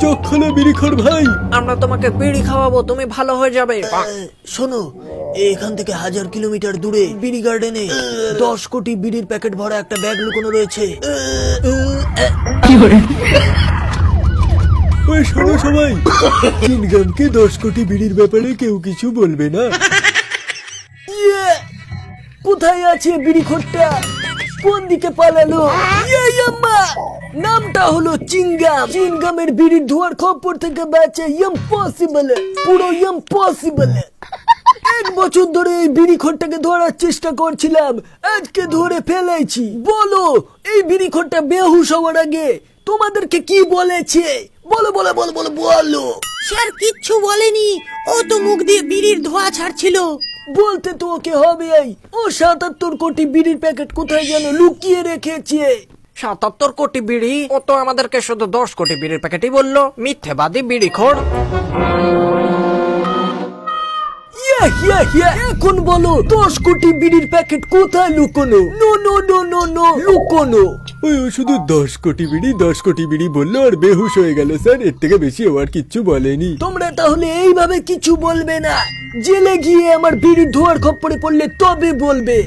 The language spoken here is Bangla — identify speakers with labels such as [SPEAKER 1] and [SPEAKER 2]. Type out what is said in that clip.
[SPEAKER 1] চোখ খোলো বিড়িখোর ভাই।
[SPEAKER 2] আমরা তোমাকে বিড়ি খাওয়াবো, তুমি ভালো হয়ে যাবে।
[SPEAKER 3] শোনো, এখান থেকে 1000 কিলোমিটার দূরে বিড়ি গার্ডেনে 10 কোটি বিড়ির প্যাকেট ভরা একটা ব্যাগ লুকোনো রয়েছে।
[SPEAKER 1] ওই শোনো সবাই, চিনগামকে 10 কোটি বিড়ির ব্যাপারে কেউ কিছু বলবে না।
[SPEAKER 3] ইয়ে! কোথায় আছে বিড়ি খোরটা? কোন দিকে পালালো? ইয়ে আম্মা! নামটা হলো চিনগাম। চিনগামের বিড়ির ধোঁয়ার খপ্পর থেকে বাঁচা ইম্পসিবল, পুরো ইম্পসিবল। 1 বছর ধরে এই বিড়ি খোরটাকে ধরার চেষ্টা করছিলাম, আজকে ধরে ফেলেছি। বলো, এই বিড়ি খোরটা বেহুশ হওয়ার আগে তোমাদেরকে কি বলেছে? বলো বলো বলো বলো বলো।
[SPEAKER 4] স্যার কিচ্ছু বলেনি, ও তো মুখ দিয়ে বিড়ির ধোঁয়া ছাড়ছিল।
[SPEAKER 3] বলতে তো ওকে হবেই। ও 77 কোটি বিড়ির প্যাকেট কোথায় যেন লুকিয়ে রেখেছে।
[SPEAKER 2] 77 কোটি বিড়ি? ও তো আমাদেরকে শুধু 10 কোটি বিড়ির প্যাকেটই বললো। মিথ্যেবাদী বিড়িখোর।
[SPEAKER 3] এখন বলো, 10 কোটি বিড়ির প্যাকেট কোথায় লুকোনো? No no no no no, লুকোনো।
[SPEAKER 1] ওই ও শুধু 10 কোটি বিড়ি বললো আর বেহুশ হয়ে গেল স্যার, এর থেকে বেশি ও আর কিচ্ছু বলেনি।
[SPEAKER 3] তোমরা তাহলে এইভাবে কিছু বলবে না, জেলে গিয়ে আমার বিড়ির ধোয়ার খপ্পরে পড়লে তবে বলবে।